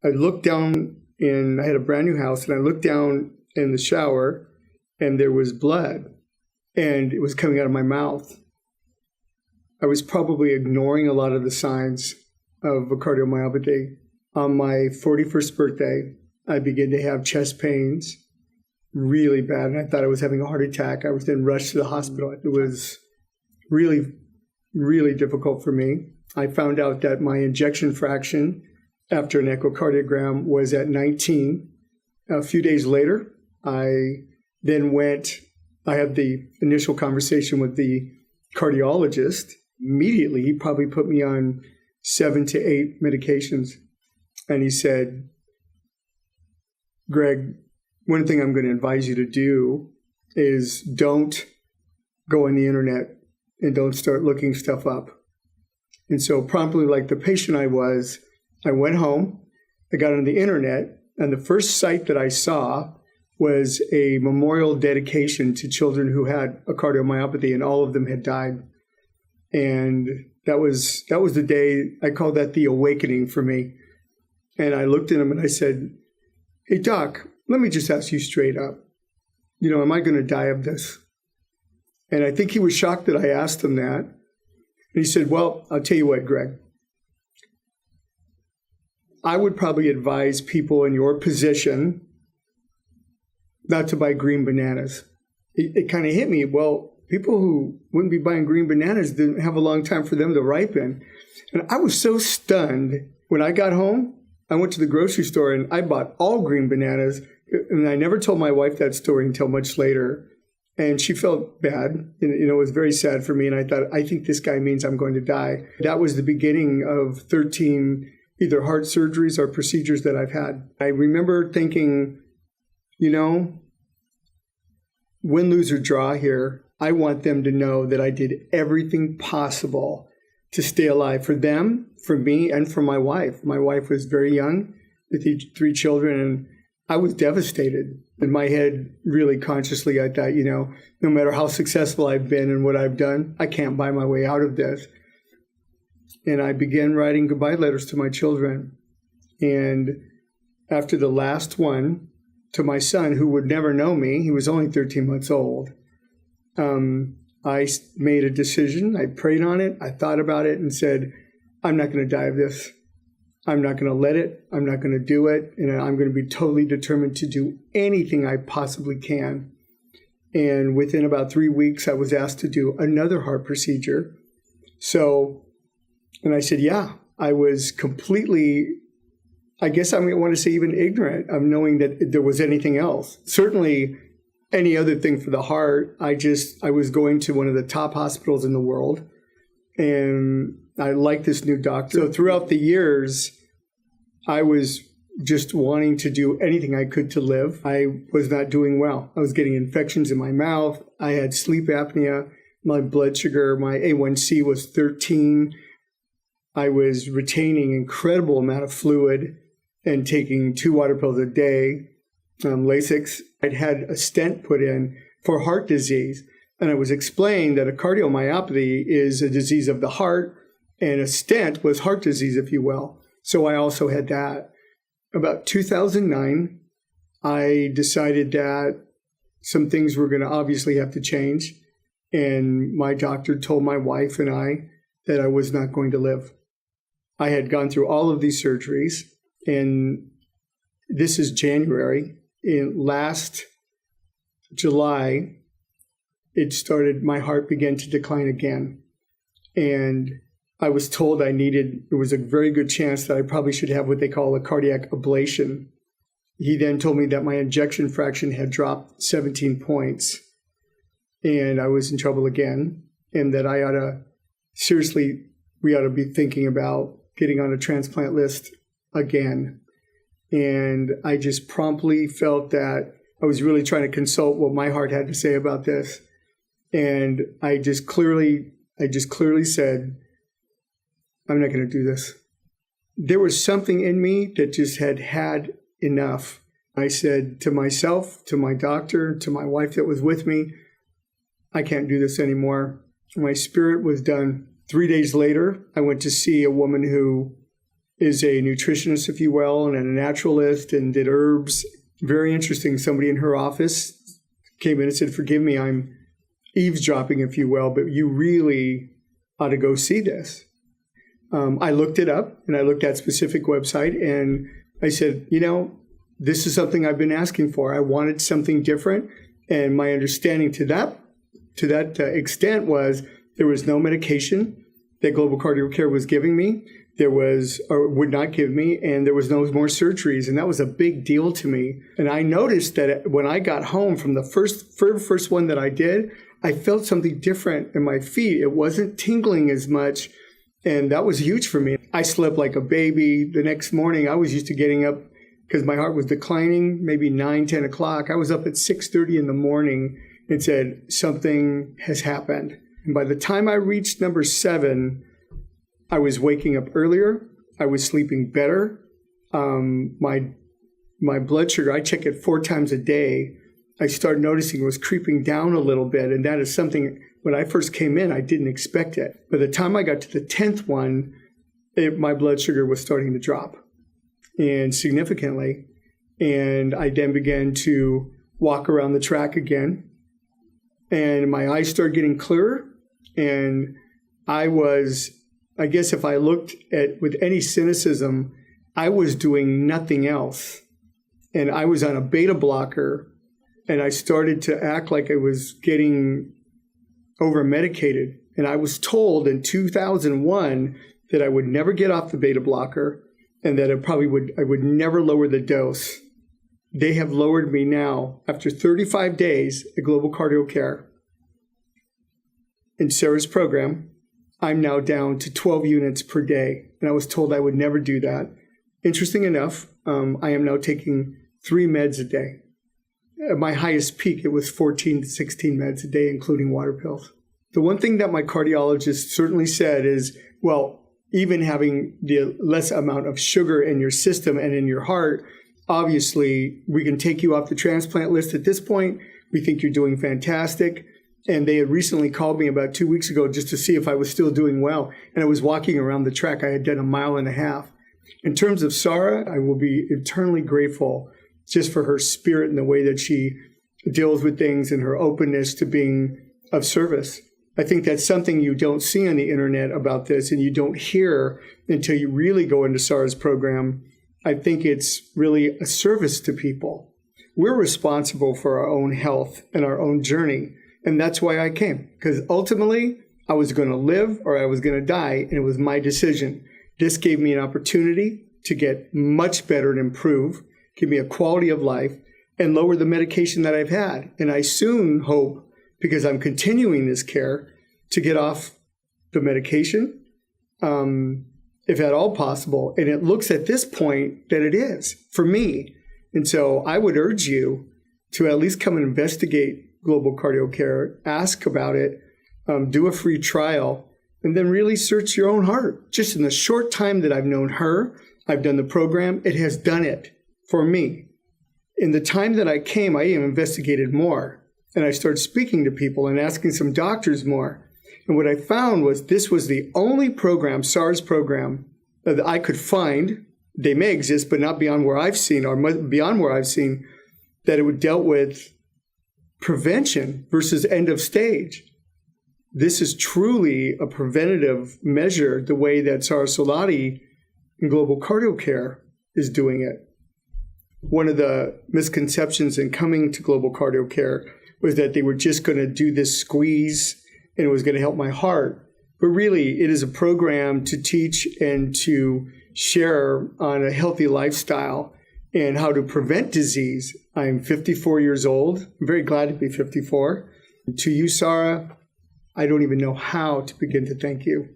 I looked down and I had a brand new house, and I looked down in the shower and there was blood and it was coming out of my mouth. I was probably ignoring a lot of the signs of a cardiomyopathy. On my 41st birthday, I began to have chest pains really bad, and I thought I was having a heart attack. I was then rushed to the hospital. It was really, really difficult for me. I found out that my ejection fraction after an echocardiogram was at 19. A few days later, I had the initial conversation with the cardiologist. Immediately, he probably put me on 7 to 8 medications. And he said, Greg, one thing I'm going to advise you to do is don't go on the internet and don't start looking stuff up. And so promptly, like the patient I was, I went home, I got on the internet, and the first site that I saw was a memorial dedication to children who had a cardiomyopathy, and all of them had died. And that was the day, I call that the awakening for me. And I looked at him and I said, hey, doc, let me just ask you straight up, am I going to die of this? And I think he was shocked that I asked him that. And he said, well, I'll tell you what, Greg. I would probably advise people in your position not to buy green bananas. It kind of hit me. Well, people who wouldn't be buying green bananas didn't have a long time for them to ripen. And I was so stunned. When I got home, I went to the grocery store and I bought all green bananas. And I never told my wife that story until much later. And she felt bad. It was very sad for me. And I thought, I think this guy means I'm going to die. That was the beginning of 13 either heart surgeries or procedures that I've had. I remember thinking, win, lose, or draw here. I want them to know that I did everything possible to stay alive for them, for me, and for my wife. My wife was very young with 3 children, and I was devastated. In my head, really consciously, I thought, no matter how successful I've been and what I've done, I can't buy my way out of this. And I began writing goodbye letters to my children. And after the last one, to my son, who would never know me, he was only 13 months old, I made a decision. I prayed on it. I thought about it and said, I'm not going to die of this. I'm not going to let it. I'm not going to do it. And I'm going to be totally determined to do anything I possibly can. And within about 3 weeks, I was asked to do another heart procedure. And I said, yeah. I was completely, I guess I want to say even ignorant of knowing that there was anything else. Certainly any other thing for the heart. I was going to one of the top hospitals in the world. And I liked this new doctor. So throughout the years, I was just wanting to do anything I could to live. I was not doing well. I was getting infections in my mouth. I had sleep apnea. My blood sugar, my A1C was 13. I was retaining incredible amount of fluid and taking 2 water pills a day, Lasix. I'd had a stent put in for heart disease. And I was explained that a cardiomyopathy is a disease of the heart, and a stent was heart disease, if you will. So I also had that. About 2009, I decided that some things were going to obviously have to change. And my doctor told my wife and I that I was not going to live. I had gone through all of these surgeries, and this is January. In last July, my heart began to decline again. And I was told there was a very good chance that I probably should have what they call a cardiac ablation. He then told me that my ejection fraction had dropped 17 points and I was in trouble again, and that we ought to be thinking about getting on a transplant list again. And I just promptly felt that I was really trying to consult what my heart had to say about this. And I just clearly said, I'm not going to do this. There was something in me that just had enough. I said to myself, to my doctor, to my wife that was with me, I can't do this anymore. My spirit was done. 3 days later, I went to see a woman who is a nutritionist, if you will, and a naturalist and did herbs. Very interesting. Somebody in her office came in and said, forgive me, I'm eavesdropping, if you will, but you really ought to go see this. I looked it up and I looked at a specific website and I said, this is something I've been asking for. I wanted something different. And my understanding to that extent was there was no medication that Global Cardio Care was giving me. There was, or would not give me, and there was no more surgeries. And that was a big deal to me. And I noticed that when I got home from the first one that I did, I felt something different in my feet. It wasn't tingling as much. And that was huge for me. I slept like a baby. The next morning, I was used to getting up because my heart was declining, maybe 9, 10 o'clock. I was up at 6:30 in the morning and said, something has happened. And by the time I reached number 7, I was waking up earlier. I was sleeping better. My blood sugar, I check it 4 times a day. I started noticing it was creeping down a little bit. And that is something, when I first came in, I didn't expect it. By the time I got to the 10th one, my blood sugar was starting to drop, and significantly. And I then began to walk around the track again. And my eyes started getting clearer. And I guess if I looked at with any cynicism, I was doing nothing else. And I was on a beta blocker. And I started to act like I was getting over-medicated. And I was told in 2001 that I would never get off the beta blocker and that I would never lower the dose. They have lowered me now, after 35 days at Global Cardio Care. In Sarah's program, I'm now down to 12 units per day. And I was told I would never do that. Interesting enough, I am now taking 3 meds a day. At my highest peak, it was 14 to 16 meds a day, including water pills. The one thing that my cardiologist certainly said is, well, even having the less amount of sugar in your system and in your heart, obviously, we can take you off the transplant list at this point. We think you're doing fantastic. And they had recently called me about 2 weeks ago just to see if I was still doing well. And I was walking around the track. I had done 1.5 miles. In terms of Sarah, I will be eternally grateful just for her spirit and the way that she deals with things and her openness to being of service. I think that's something you don't see on the internet about this, and you don't hear until you really go into Sarah's program. I think it's really a service to people. We're responsible for our own health and our own journey, and that's why I came, because ultimately I was going to live or I was going to die, and it was my decision. This gave me an opportunity to get much better and improve, give me a quality of life, and lower the medication that I've had. And I soon hope, because I'm continuing this care, to get off the medication, if at all possible. And it looks at this point that it is for me. And so I would urge you to at least come and investigate Global Cardio Care, ask about it, do a free trial, and then really search your own heart. Just in the short time that I've known her, I've done the program, it has done it for me. In the time that I came, I even investigated more. And I started speaking to people and asking some doctors more. And what I found was this was the only program, SARS program, that I could find. They may exist, but not beyond where I've seen, or beyond where I've seen, that it would dealt with prevention versus end of stage. This is truly a preventative measure, the way that SARS Solati in Global Cardio Care is doing it. One of the misconceptions in coming to Global Cardio Care was that they were just going to do this squeeze and it was going to help my heart. But really, it is a program to teach and to share on a healthy lifestyle and how to prevent disease. I'm 54 years old. I'm very glad to be 54. To you, Sarah, I don't even know how to begin to thank you.